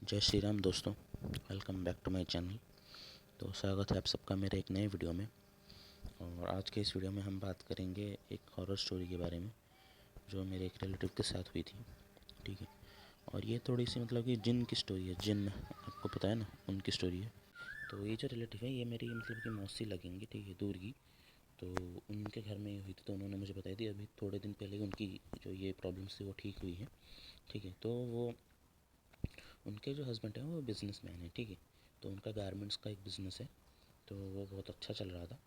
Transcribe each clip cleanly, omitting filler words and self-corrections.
जय श्री राम दोस्तों, welcome back to my channel. तो स्वागत है आप सबका मेरे एक नए वीडियो में। और आज के इस वीडियो में हम बात करेंगे एक हॉरर स्टोरी के बारे में जो मेरे एक रिलेटिव के साथ हुई थी। ठीक है, और ये थोड़ी सी मतलब कि जिन की स्टोरी है। जिन आपको पता है ना, उनकी स्टोरी है। तो ये जो रिलेटिव है ये मेरी मतलब कि मौसी लगेंगी, ठीक है, दूर की। तो उनके घर में हुई थी, तो उन्होंने मुझे बताई थी अभी थोड़े दिन पहले उनकी जो ये प्रॉब्लम्स थी वो ठीक हुई है। ठीक है, तो वो उनके जो हस्बैंड हैं वो बिजनेसमैन है। ठीक है, तो उनका गारमेंट्स का एक बिज़नेस है, तो वो बहुत अच्छा चल रहा था।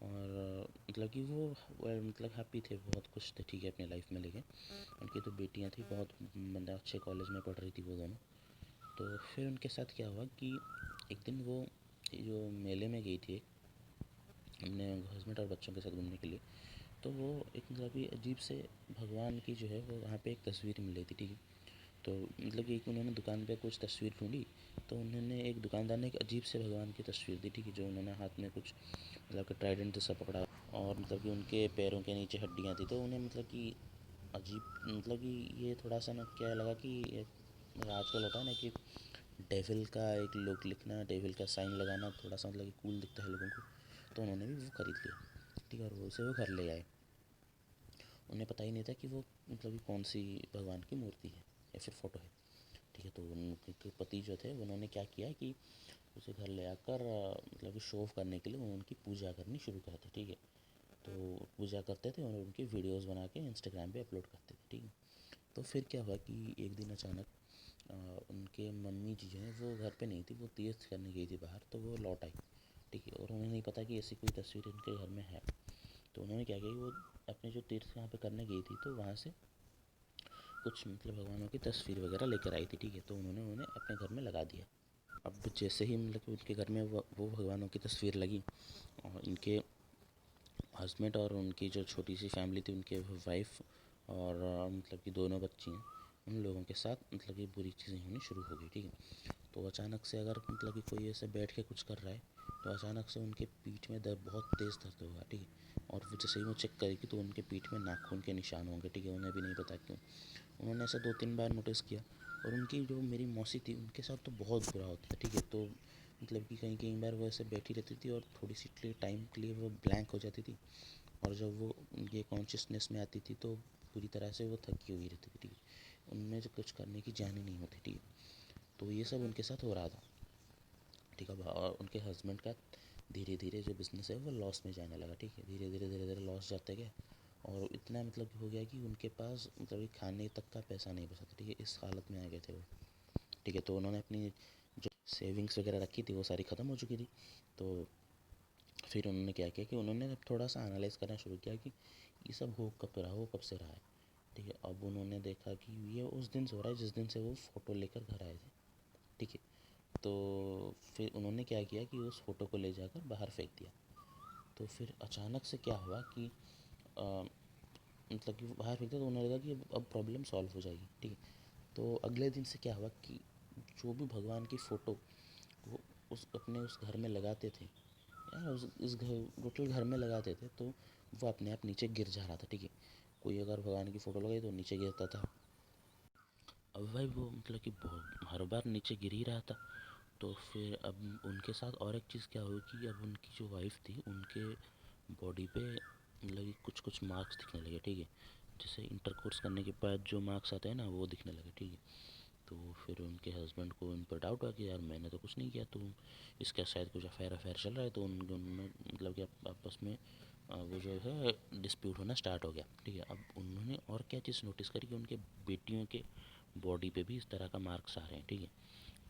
और मतलब कि वो मतलब हैप्पी थे, बहुत खुश थे, ठीक है, अपनी लाइफ में। लेके उनकी तो बेटियां थी, बहुत मतलब अच्छे कॉलेज में पढ़ रही थी वो दोनों। तो फिर उनके साथ क्या हुआ कि एक दिन वो जो मेले में गई थी अपने हस्बैंड और बच्चों के साथ घूमने के लिए। तो वो एक मतलब कि अजीब से भगवान की जो है वो वहाँ पे एक तस्वीर मिल रही थी। ठीक है, तो मतलब कि एक उन्होंने दुकान पे कुछ तस्वीर ढूंढी, तो उन्होंने एक दुकानदार ने एक अजीब से भगवान की तस्वीर दी। ठीक है, जो उन्होंने हाथ में कुछ मतलब कि ट्राइडेंट जैसा पकड़ा, और मतलब कि उनके पैरों के नीचे हड्डियाँ थी। तो उन्हें मतलब कि अजीब मतलब कि ये थोड़ा सा ना क्या लगा कि आजकल होता है ना कि डेविल का एक लोग लिखना, डेविल का साइन लगाना थोड़ा सा मतलब कि कूल दिखता है लोगों को। तो उन्होंने भी वो खरीद लिया। ठीक है, और वो उसे वो घर ले आए। उन्हें पता ही नहीं था कि वो मतलब कि कौन सी भगवान की मूर्ति है या फिर फ़ोटो है। ठीक है, तो उनके पति जो थे उन्होंने क्या किया कि उसे घर ले आकर मतलब कि शो ऑफ करने के लिए उनकी पूजा करनी शुरू कर दी। ठीक है, तो पूजा करते थे और उनकी वीडियोस बना के इंस्टाग्राम पे अपलोड करते थे। ठीक है, तो फिर क्या हुआ कि एक दिन अचानक अ, उनके मम्मी जी जो हैं वो घर पे नहीं थी, वो तीर्थ करने गई थी बाहर, तो वो लौट आई। ठीक है, और उन्हें नहीं पता कि ऐसी कोई तस्वीर इनके घर में है। तो उन्होंने क्या किया कि वो अपने जो तीर्थ यहाँ पे करने गई थी, तो वहाँ से कुछ मतलब भगवानों की तस्वीर वगैरह लेकर आई थी। ठीक है, तो उन्होंने उन्हें अपने घर में लगा दिया। अब जैसे ही मतलब कि उनके घर में वो भगवानों की तस्वीर लगी, और इनके हस्बैंड और उनकी जो छोटी सी फैमिली थी, उनके वाइफ और मतलब कि दोनों बच्ची हैं, उन लोगों के साथ मतलब कि बुरी चीज़ें होनी शुरू हो गई। ठीक है, तो अचानक से अगर मतलब कि कोई ऐसे बैठ के कुछ कर रहा है, तो अचानक से उनके पीठ में दर्द, बहुत तेज़ दर्द होगा। ठीक है, और वो जैसे ही वो चेक करेगी तो उनके पीठ में नाखून के निशान होंगे। ठीक है, उन्हें भी नहीं पता क्यों। उन्होंने ऐसा 2-3 बार नोटिस किया। और उनकी जो मेरी मौसी थी उनके साथ तो बहुत बुरा होता था। ठीक है, तो मतलब कि कई कई बार वो ऐसे बैठी रहती थी और थोड़ी सी टाइम के लिए वो ब्लैंक हो जाती थी। और जब वो ये कॉन्शियसनेस में आती थी तो पूरी तरह से वो थकी हुई रहती थी। ठीक है, उनमें जो कुछ करने की जान ही नहीं होती। ठीक है, तो ये सब उनके साथ हो रहा था। ठीक है, और उनके हस्बैंड का धीरे धीरे जो बिज़नेस है वो लॉस में जाने लगा। ठीक है, धीरे धीरे लॉस जाते गए, और इतना मतलब हो गया कि उनके पास मतलब कि खाने तक का पैसा नहीं बचा था। ठीक है, इस हालत में आ गए थे वो। ठीक है, तो उन्होंने अपनी जो सेविंग्स वगैरह रखी थी वो सारी ख़त्म हो चुकी थी। तो फिर उन्होंने क्या किया कि उन्होंने थोड़ा सा एनालाइज करना शुरू किया कि ये सब हो कब रहा, हो कब से रहा है। ठीक है, अब उन्होंने देखा कि ये उस दिन से हो रहा है जिस दिन से वो फ़ोटो लेकर घर आए थे। ठीक है, तो फिर उन्होंने क्या किया कि उस फ़ोटो को ले जाकर बाहर फेंक दिया। तो फिर अचानक से क्या हुआ कि अ, मतलब कि बाहर फेंक दिया, तो उन्होंने लगा कि अब प्रॉब्लम सॉल्व हो जाएगी। ठीक है, तो अगले दिन से क्या हुआ कि जो भी भगवान की फ़ोटो वो उस अपने उस घर में लगाते थे, या इस घर टोटल घर में लगाते थे, तो वो अपने आप नीचे गिर जा रहा था। ठीक है, कोई अगर भगवान की फ़ोटो लगाई तो नीचे गिरता था। अब भाई वो मतलब कि बहुत हर बार नीचे गिर ही रहा था। तो फिर अब उनके साथ और एक चीज़ क्या हुई कि अब उनकी जो वाइफ थी उनके बॉडी पे मतलब कि कुछ कुछ मार्क्स दिखने लगे। ठीक है, जैसे इंटरकोर्स करने के बाद जो मार्क्स आते हैं ना वो दिखने लगे। ठीक है, तो फिर उनके हस्बैंड को उन पर डाउट हुआ कि यार मैंने तो कुछ नहीं किया, तो इसका शायद कुछ अफेयर अफेयर चल रहा है। तो उनमें मतलब कि आपस में वो जो है डिस्प्यूट होना स्टार्ट हो गया। ठीक है, अब उन्होंने और क्या चीज़ नोटिस करी कि उनके बेटियों के बॉडी पे भी इस तरह का मार्क्स आ रहे हैं। ठीक है,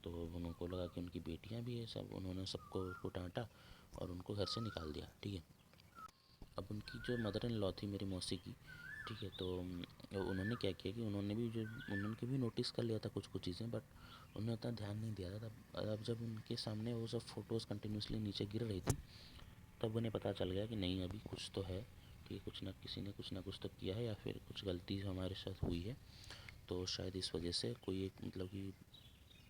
तो उनको लगा कि उनकी बेटियां भी है सब, उन्होंने सबको उसको डांटा और उनको घर से निकाल दिया। ठीक है, अब उनकी जो मदर इन लॉ थी मेरी मौसी की, ठीक है, तो उन्होंने क्या किया कि उन्होंने भी नोटिस कर लिया था कुछ कुछ चीज़ें, बट उन्होंने उतना ध्यान नहीं दिया था। तब अब जब उनके सामने वो सब फ़ोटोज़ कंटिन्यूसली नीचे गिर रही थी, तब उन्हें पता चल गया कि नहीं अभी कुछ तो है, कि कुछ ना किसी ने कुछ ना कुछ तो किया है या फिर कुछ गलती हमारे साथ हुई है। तो शायद इस वजह से कोई एक मतलब कि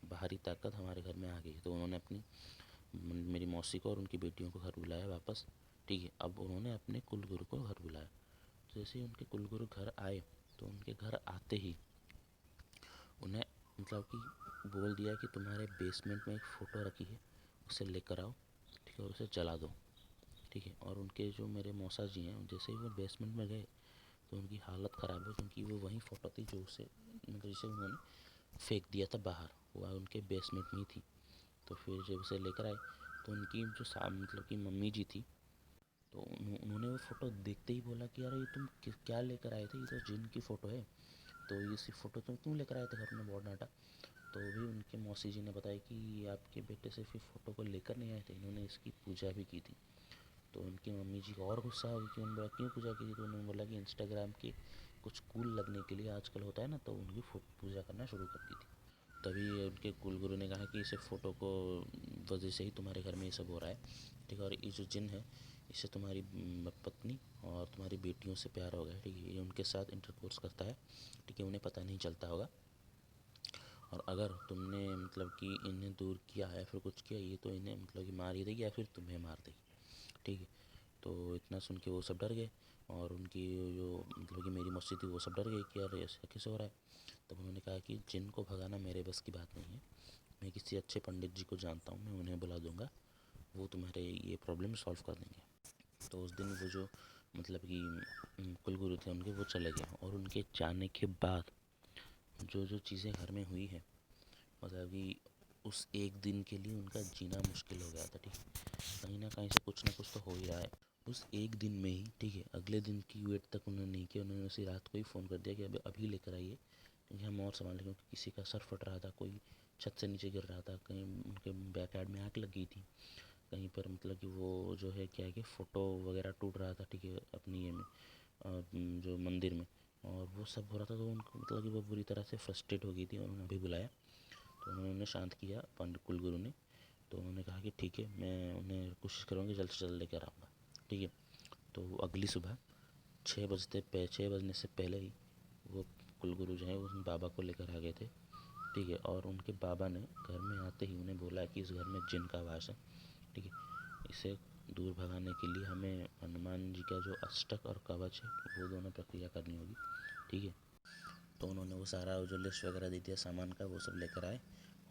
बाहरी ताकत हमारे घर में आ गई। तो उन्होंने अपनी मेरी मौसी को और उनकी बेटियों को घर बुलाया वापस। ठीक है, अब उन्होंने अपने कुलगुरु को घर बुलाया। तो जैसे ही उनके कुलगुरु घर आए, तो उनके घर आते ही उन्हें मतलब कि बोल दिया कि तुम्हारे बेसमेंट में एक फ़ोटो रखी है, उसे लेकर आओ, ठीक है, और उसे जला दो, ठीक है। और उनके जो मेरे मौसा जी हैं, जैसे ही वो बेसमेंट में गए तो उनकी हालत ख़राब है, क्योंकि वो वही फ़ोटो थी जो उसे मतलब जिसे उन्होंने फेंक दिया था बाहर, वो उनके बेसमेंट में ही थी। तो फिर जब उसे लेकर आए तो उनकी जो मतलब कि मम्मी जी थी, तो उन्होंने वो फ़ोटो देखते ही बोला कि यार ये तुम क्या लेकर आए थे, ये तो जिन की फ़ोटो है, तो ये सी फ़ोटो तुम क्यों लेकर आए थे घर में, बहुत डांटा। तो भी उनके मौसी जी ने बताया कि ये आपके बेटे सिर्फ ये फ़ोटो को लेकर नहीं आए थे, इन्होंने इसकी पूजा भी की थी। तो उनकी मम्मी जी को और गुस्सा हो गई कि उन्होंने बोला क्यों पूजा की थी, तो उन्होंने बोला कि इंस्टाग्राम के कुछ कूल लगने के लिए आजकल होता है ना, तो उनकी पूजा करना शुरू कर दी थी। तभी उनके कुलगुरु ने कहा कि इसे फ़ोटो को वजह से ही तुम्हारे घर में ये सब हो रहा है, ठीक है। और ये जो जिन है, इससे तुम्हारी पत्नी और तुम्हारी बेटियों से प्यार हो गया, ठीक है, ये उनके साथ इंटरकोर्स करता है, ठीक है, उन्हें पता नहीं चलता होगा। और अगर तुमने मतलब कि इन्हें दूर किया या फिर कुछ किया, ये तो इन्हें मतलब कि मार ही देगी या फिर तुम्हें मार देगी, ठीक है। तो इतना सुन के वो सब डर गए, और उनकी जो मतलब कि मेरी मौसी थी वो सब डर गई कि यार ऐसा कैसे हो रहा है। तब उन्होंने कहा कि जिन को भगाना मेरे बस की बात नहीं है, मैं किसी अच्छे पंडित जी को जानता हूँ, मैं उन्हें बुला दूँगा, वो तुम्हारे ये प्रॉब्लम सॉल्व कर देंगे। तो उस दिन वो जो मतलब कि कुलगुरु थे उनके, वो चले गए, और उनके जाने के बाद जो जो चीज़ें घर में हुई है, मतलब कि उस एक दिन के लिए उनका जीना मुश्किल हो गया था, ठीक है। कहीं ना कुछ तो हो ही रहा है उस एक दिन में ही, ठीक है। अगले दिन की वेट तक उन्होंने नहीं किया, उन्होंने उसी रात को ही फ़ोन कर दिया कि अभी अभी लेकर आइए, क्योंकि हम और संभाल लें, क्योंकि किसी का सर फट रहा था, कोई छत से नीचे गिर रहा था, कहीं उनके बैक यार्ड में आग लग गई थी, कहीं पर मतलब कि वो जो है क्या है कि फ़ोटो वगैरह टूट रहा था, ठीक है, अपनी ये में जो मंदिर में, और वो सब हो रहा था। तो उनको मतलब कि वो बुरी तरह से फ्रस्ट्रेट हो गई थी, और उन्होंने अभी बुलाया, तो उन्होंने शांत किया पंडित कुलगुरु ने। तो उन्होंने कहा कि ठीक है, मैं उन्हें कोशिश करूँगी जल्द से जल्द लेकर आऊँगा, ठीक है। तो अगली सुबह 6 बजने से पहले ही वो कुलगुरु जो है उस बाबा को लेकर आ गए थे, ठीक है। और उनके बाबा ने घर में आते ही उन्हें बोला कि इस घर में जिन का वास है, ठीक है, इसे दूर भगाने के लिए हमें हनुमान जी का जो अष्टक और कवच है वो दोनों प्रक्रिया करनी होगी, ठीक है। तो उन्होंने वो सारा जो लिस्ट वगैरह दी थी सामान का, वो सब लेकर आए,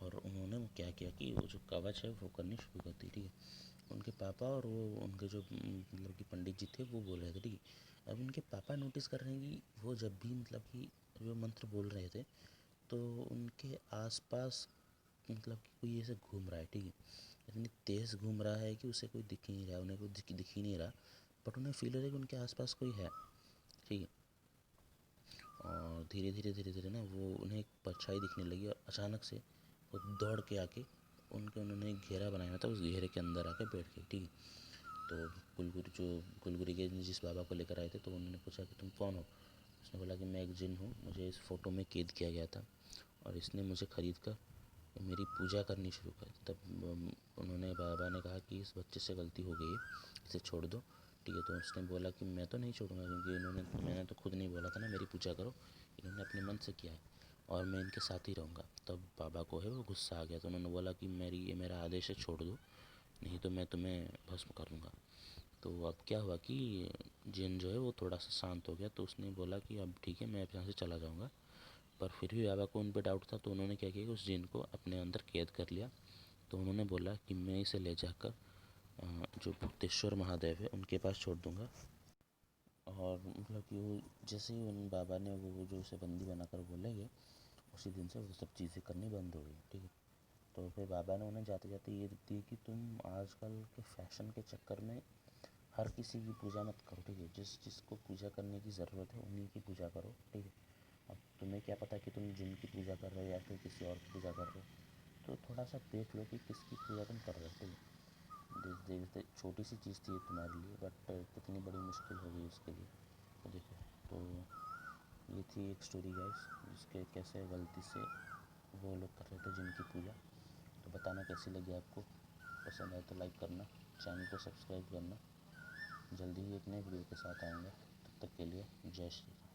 और उन्होंने वो क्या किया कि वो जो कवच है वो करनी शुरू कर दी, ठीक है। उनके पापा और वो उनके जो मतलब कि पंडित जी थे वो बोल रहे थे, ठीक है। अब उनके पापा नोटिस कर रहे हैं कि वो जब भी मतलब कि जो मंत्र बोल रहे थे, तो उनके आसपास मतलब कि कोई ऐसे घूम रहा है, ठीक है। इतनी तेज़ घूम रहा है कि उसे कोई दिख ही नहीं रहा, उन्हें कोई दिख ही नहीं रहा, बट उन्हें फील हो रहा है कि उनके आसपास कोई है, ठीक है। और धीरे धीरे ना वो उन्हें एक परछाई दिखने लगी, और अचानक से वो दौड़ के आके उन्होंने एक घेरा बनाया था, उस घेरे के अंदर आके बैठ गई, ठीक है। तो कुलगुरु के जिस बाबा को लेकर आए थे, तो उन्होंने पूछा कि तुम कौन हो। उसने बोला कि मैं एक जिन हूँ, मुझे इस फ़ोटो में कैद किया गया था, और इसने मुझे ख़रीद कर मेरी पूजा करनी शुरू कर। तब उन्होंने बाबा ने कहा कि इस बच्चे से गलती हो गई है, इसे छोड़ दो, ठीक है। तो उसने बोला कि मैं तो नहीं छोड़ूंगा, क्योंकि मैंने तो खुद नहीं बोला था ना मेरी पूजा करो, इन्होंने अपने मन से किया है, और मैं इनके साथ ही रहूँगा। तब बाबा को है वो गुस्सा आ गया, तो उन्होंने बोला कि ये मेरा आदेश है, छोड़ दो, नहीं तो मैं तुम्हें भस्म कर दूँगा। तो अब क्या हुआ कि जिन जो है वो थोड़ा सा शांत हो गया, तो उसने बोला कि अब ठीक है, मैं यहाँ से चला जाऊँगा। पर फिर भी बाबा को उन पर डाउट था, तो उन्होंने क्या किया कि उस जिन को अपने अंदर कैद कर लिया। तो उन्होंने बोला कि मैं इसे ले जाकर जो भुक्तेश्वर महादेव है उनके पास छोड़ दूँगा। और मतलब कि वो जैसे ही उन बाबा ने वो जो उसे बंदी बनाकर बोले गए, उसी दिन से वो सब चीज़ें करनी बंद हो गई, ठीक है। तो फिर बाबा ने उन्हें जाते जाते ये दी कि तुम आजकल के फैशन के चक्कर में हर किसी की पूजा मत करो, ठीक है। जिसको पूजा करने की ज़रूरत है उन्हीं की पूजा करो, ठीक है। अब तुम्हें क्या पता कि तुम जिनकी पूजा कर रहे हो या फिर किसी और की पूजा कर रहे हो, तो थोड़ा सा देख लो कि किसकी पूजा तुम कर रहे हो, ठीक है। देखते छोटी सी चीज़ थी तुम्हारे लिए, बट कितनी बड़ी मुश्किल हो गई उसके लिए, तो देखो। तो ये थी एक स्टोरी गाइस, जिसके कैसे गलती से वो लोग कर रहे थे जिनकी पूजा। तो बताना कैसी लगी आपको, पसंद आए तो लाइक करना, चैनल को सब्सक्राइब करना। जल्दी ही एक नए वीडियो के साथ आऊँगा, तब तक के लिए जय श्री राम।